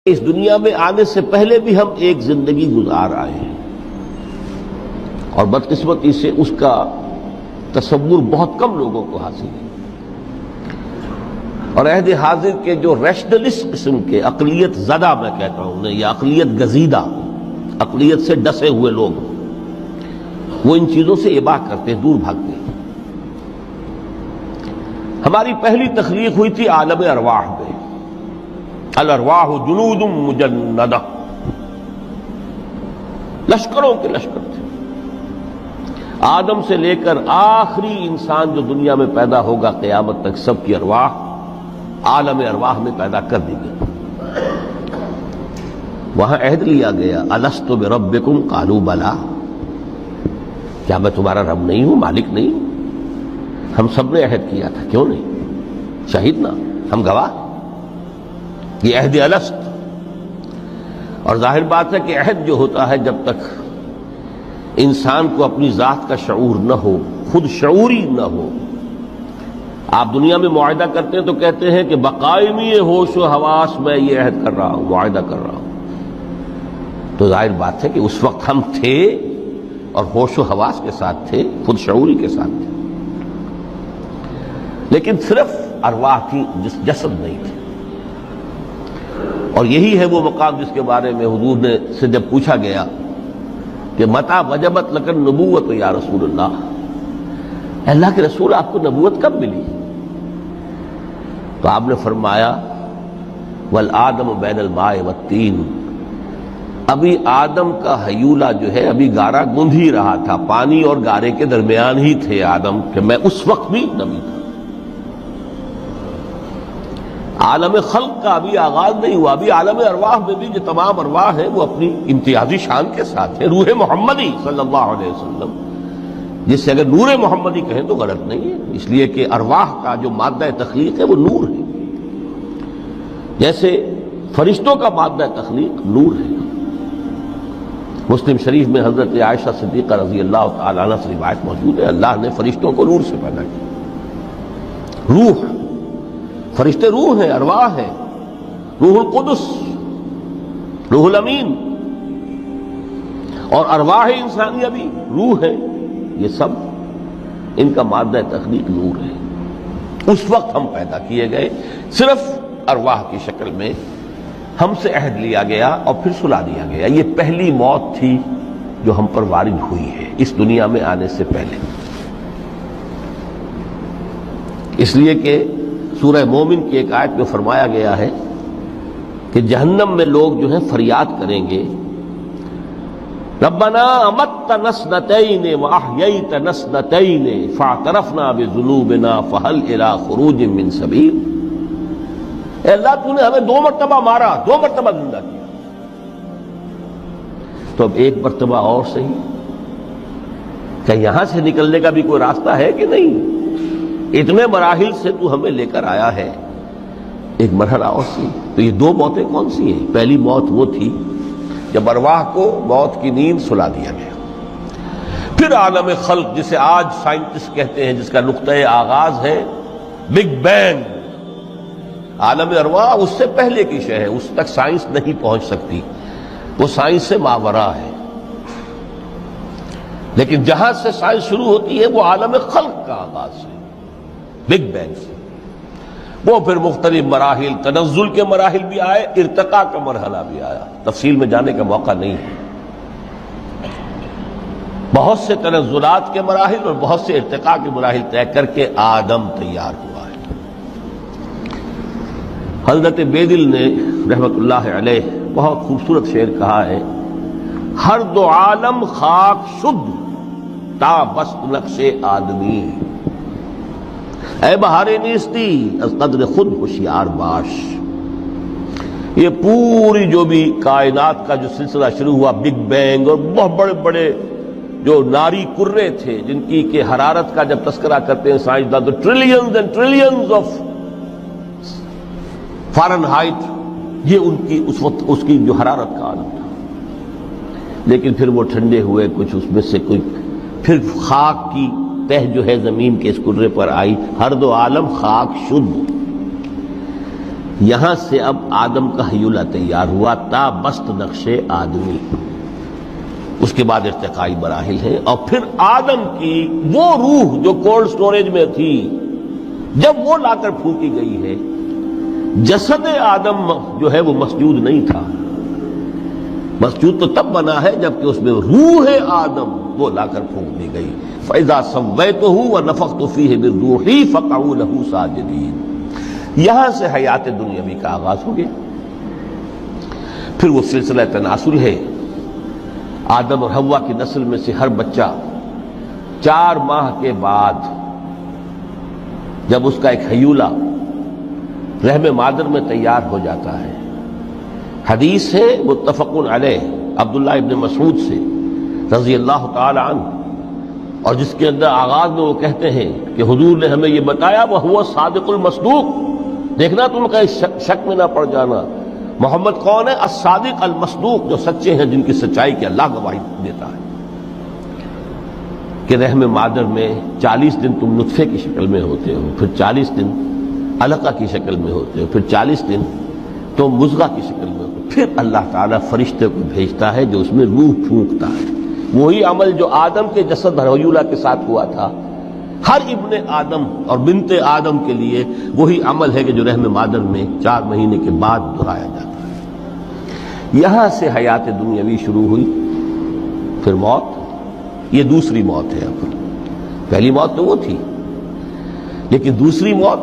اس دنیا میں آنے سے پہلے بھی ہم ایک زندگی گزار آئے ہیں اور بدقسمتی سے اس کا تصور بہت کم لوگوں کو حاصل ہے، اور عہد حاضر کے جو ریشنلسٹ قسم کے اقلیت زدہ میں کہتا ہوں یا اقلیت گزیدہ، اقلیت سے ڈسے ہوئے لوگ، وہ ان چیزوں سے اباع کرتے ہیں، دور بھاگتے ہیں۔ ہماری پہلی تخلیق ہوئی تھی عالم ارواح میں، الارواح جنود مجندہ، لشکروں کے لشکر تھے۔ آدم سے لے کر آخری انسان جو دنیا میں پیدا ہوگا قیامت تک، سب کی ارواح عالم ارواح میں پیدا کر دی گئی۔ وہاں عہد لیا گیا، الست بربکم قالوا بلا، کیا میں تمہارا رب نہیں ہوں، مالک نہیں ہوں؟ ہم سب نے عہد کیا تھا، کیوں نہیں؟ شہید نا، ہم گواہ۔ یہ عہد الست، اور ظاہر بات ہے کہ عہد جو ہوتا ہے جب تک انسان کو اپنی ذات کا شعور نہ ہو، خود شعوری نہ ہو۔ آپ دنیا میں معاہدہ کرتے ہیں تو کہتے ہیں کہ بقائمی ہوش و حواس میں یہ عہد کر رہا ہوں، معاہدہ کر رہا ہوں، تو ظاہر بات ہے کہ اس وقت ہم تھے اور ہوش و حواس کے ساتھ تھے، خود شعوری کے ساتھ تھے، لیکن صرف ارواح تھی، جسد نہیں تھے۔ اور یہی ہے وہ مقام جس کے بارے میں حضور نے سے جب پوچھا گیا کہ متى وجبت لک النبوۃ یا رسول اللہ، اللہ کے رسول آپ کو نبوت کب ملی؟ تو آپ نے فرمایا والآدم بین الماء والطین، ابھی آدم کا حیولہ جو ہے ابھی گارا گوندھ ہی رہا تھا، پانی اور گارے کے درمیان ہی تھے آدم، کہ میں اس وقت بھی نبی تھا۔ عالم خلق کا ابھی آغاز نہیں ہوا، ابھی عالم ارواح میں بھی جو تمام ارواح ہیں وہ اپنی امتیازی شان کے ساتھ ہیں۔ روح محمدی صلی اللہ علیہ وسلم، جس سے اگر نور محمدی کہیں تو غلط نہیں ہے، اس لیے کہ ارواح کا جو مادہ تخلیق ہے وہ نور ہے، جیسے فرشتوں کا مادہ تخلیق نور ہے۔ مسلم شریف میں حضرت عائشہ صدیقہ رضی اللہ تعالی عنہ سے روایت موجود ہے، اللہ نے فرشتوں کو نور سے پیدا کیا۔ روح، فرشتے روح ہیں، ارواح ہیں، روح القدس، روح الامین، اور ارواح انسانیہ بھی روح ہے، یہ سب ان کا مادہ تخلیق نور ہے۔ اس وقت ہم پیدا کیے گئے، صرف ارواح کی شکل میں ہم سے عہد لیا گیا اور پھر سلا دیا گیا۔ یہ پہلی موت تھی جو ہم پر وارد ہوئی ہے اس دنیا میں آنے سے پہلے، اس لیے کہ سورہ مومن کی ایک آیت میں فرمایا گیا ہے کہ جہنم میں لوگ جو ہیں فریاد کریں گے، ربنا امتنا اثنتین واحییتنا اثنتین فاعترفنا بذنوبنا فہل الی خروج من سبیل۔ اے اللہ، تو نے ہمیں 2 مرتبہ مارا، 2 مرتبہ زندہ کیا، تو اب ایک مرتبہ اور صحیح، کہ یہاں سے نکلنے کا بھی کوئی راستہ ہے کہ نہیں؟ اتنے مراحل سے تو ہمیں لے کر آیا ہے، ایک مرحلہ اور سی۔ تو یہ 2 موتیں کون سی ہیں؟ پہلی موت وہ تھی جب ارواح کو موت کی نیند سلا دیا گیا۔ پھر عالم خلق، جسے آج سائنٹسٹ کہتے ہیں، جس کا نقطۂ آغاز ہے بگ بینگ، عالم ارواح اس سے پہلے کی شے ہے، اس تک سائنس نہیں پہنچ سکتی، وہ سائنس سے ماوراء ہے۔ لیکن جہاں سے سائنس شروع ہوتی ہے وہ عالم خلق کا آغاز ہے، بگ بینگ سے۔ وہ پھر مختلف مراحل، تنزل کے مراحل بھی آئے، ارتقاء کا مرحلہ بھی آیا، تفصیل میں جانے کا موقع نہیں ہے۔ بہت سے تنزلات کے مراحل اور بہت سے ارتقاء کے مراحل طے کر کے آدم تیار ہوا ہے۔ حضرت بیدل نے رحمت اللہ علیہ بہت خوبصورت شعر کہا ہے، ہر 2 عالم خاک شد تا بست نقش آدمی، اے بہار نیستی از قدر خود ہوشیار باش۔ یہ پوری جو بھی کائنات کا جو سلسلہ شروع ہوا، بگ بینگ، اور بہت بڑے بڑے جو ناری کرے تھے جن کی کہ حرارت کا جب تذکرہ کرتے ہیں سائنسدان تو trillions and trillions of foreign height, یہ ان کی اس وقت اس کی جو حرارت کا عالم تھا، لیکن پھر وہ ٹھنڈے ہوئے، کچھ اس میں سے کوئی، پھر خاک کی تہ جو ہے زمین کے اس کرے پر آئی، ہر 2 عالم خاک شد۔ یہاں سے اب آدم کا حیولہ تیار ہوا، تا بست نقش آدمی، اس کے بعد ارتقائی مراحل ہیں، اور پھر آدم کی وہ روح جو کولڈ سٹوریج میں تھی جب وہ لا کر پھونکی گئی ہے، جسد آدم جو ہے وہ مسجود نہیں تھا، مسجود تو تب بنا ہے جبکہ اس میں روح آدم وہ لا کر پھونک دی گئی۔ فَإِذَا سَوَّيْتُهُ وَنَفَخْتُ فِيهِ مِن رُوحِي فَقَعُوا لَهُ سَاجِدِينَ۔ یہاں سے حیات دنیاوی کا آغاز ہو گیا۔ پھر وہ سلسلہ تناسل ہے، آدم اور حوا کی نسل میں سے ہر بچہ 4 ماہ کے بعد جب اس کا ایک حیولہ رحم مادر میں تیار ہو جاتا ہے، حدیث ہے متفق علیہ عبداللہ ابن مسعود سے رضی اللہ تعالی عنہ، اور جس کے اندر آغاز میں وہ کہتے ہیں کہ حضور نے ہمیں یہ بتایا وَهُوَ الصادق المصدوق، دیکھنا تم کہیں شک میں نہ پڑ جانا، محمد کون ہے؟ الصادق المصدوق، جو سچے ہیں، جن کی سچائی کی اللہ گواہی دیتا ہے، کہ رحم مادر میں 40 دن تم نطفے کی شکل میں ہوتے ہو، پھر 40 دن علقہ کی شکل میں ہوتے ہو، پھر 40 دن تو مضغہ کی شکل میں ہوتے، پھر اللہ تعالیٰ فرشتے کو بھیجتا ہے جو اس میں روح پھونکتا ہے۔ وہی عمل جو آدم کے جسد حیولہ کے ساتھ ہوا تھا، ہر ابن آدم اور بنت آدم کے لیے وہی عمل ہے کہ جو رحم مادر میں 4 مہینے کے بعد دہرایا جاتا ہے۔ یہاں سے حیات دنیاوی شروع ہوئی، پھر موت، یہ دوسری موت ہے۔ اب پہلی موت تو وہ تھی، لیکن دوسری موت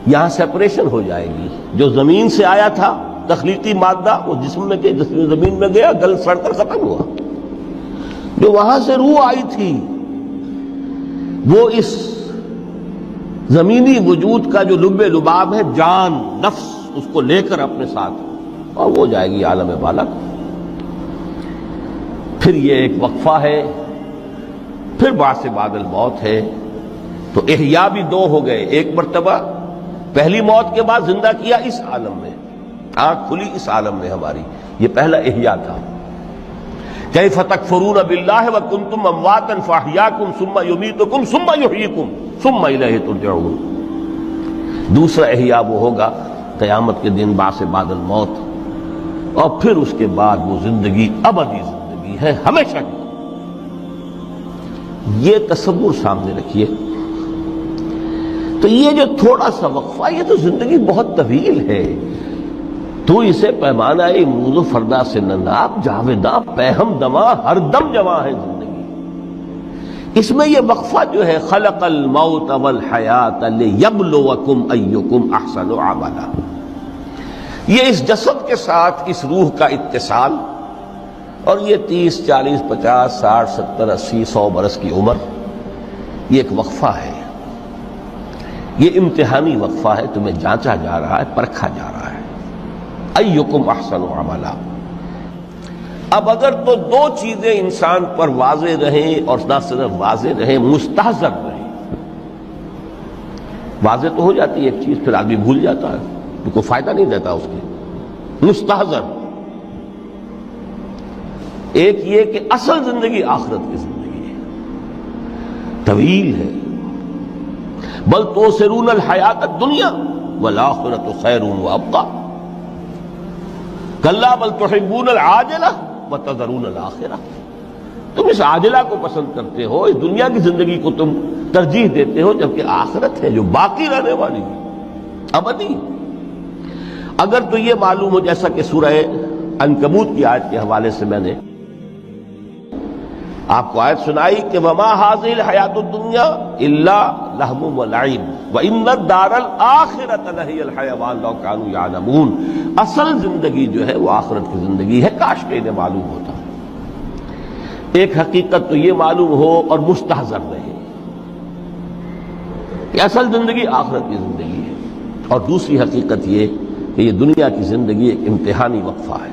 یہاں سیپریشن ہو جائے گی۔ جو زمین سے آیا تھا تخلیقی مادہ، وہ جسم میں گیا، زمین میں گیا، گل سڑ کر ختم ہوا۔ جو وہاں سے روح آئی تھی وہ اس زمینی وجود کا جو لب لباب ہے، جان، نفس، اس کو لے کر اپنے ساتھ، اور وہ جائے گی عالم بالا۔ پھر یہ ایک وقفہ ہے، پھر بعث بعد الموت ہے۔ تو احیاء بھی 2 ہو گئے، ایک مرتبہ پہلی موت کے بعد زندہ کیا اس عالم میں، آنکھ کھلی اس عالم میں ہماری، یہ پہلا احیاء تھا۔ کیف تکفرون باللہ وکنتم امواتا فاحیاکم ثم یمیتکم ثم یحییکم ثم الیہ ترجعون۔ دوسرا احیاء وہ ہوگا قیامت کے دن، بعث بعد الموت، اور پھر اس کے بعد وہ زندگی ابدی زندگی ہے، ہمیشہ کی۔ یہ تصور سامنے رکھیے۔ تو یہ جو تھوڑا سا وقفہ، یہ تو زندگی بہت طویل ہے۔ تو اسے پیمانہ امروز و فردا سے نناب، جاویداں پہم دماں، ہر دم جواں ہے زندگی۔ اس میں یہ وقفہ جو ہے، خلق الموت والحیات لیبلوکم ایکم احسن عملا، یہ اس جسد کے ساتھ اس روح کا اتصال، اور یہ 30 40 50 60 70 80 100 برس کی عمر، یہ ایک وقفہ ہے، یہ امتحانی وقفہ ہے، تمہیں جانچا جا رہا ہے، پرکھا جا رہا ہے۔ ایکم احسن عملا۔ اب اگر تو 2 چیزیں انسان پر واضح رہیں، اور نہ صرف واضح رہیں، مستحضر رہیں۔ واضح تو ہو جاتی ہے ایک چیز، پھر آدمی بھول جاتا ہے، تو کوئی فائدہ نہیں دیتا اس کے۔ مستحضر ایک یہ کہ اصل زندگی آخرت کی زندگی ہے، طویل ہے۔ بل تؤثرون الحیات الدنیا والآخرۃ خیر وابقیٰ، کلا بل تحبون العاجلہ وتذرون الآخرہ۔ تم اس عاجلہ کو پسند کرتے ہو، اس دنیا کی زندگی کو تم ترجیح دیتے ہو، جبکہ آخرت ہے جو باقی رہنے والی ہے، ابدی۔ اگر تو یہ معلوم ہو، جیسا کہ سورہ عنکبوت کی آیت کے حوالے سے میں نے آپ کو آیت سنائی کہ وما هذه الحیات الدنیا الا لہو ولعب وان الدار الاخرۃ لہی الحیوان لو کانوا یعلمون۔ اصل زندگی جو ہے وہ آخرت کی زندگی ہے، کاش کہ انہیں معلوم ہوتا۔ ایک حقیقت تو یہ معلوم ہو اور مستحضر رہے کہ اصل زندگی آخرت کی زندگی ہے، اور دوسری حقیقت یہ کہ یہ دنیا کی زندگی ایک امتحانی وقفہ ہے۔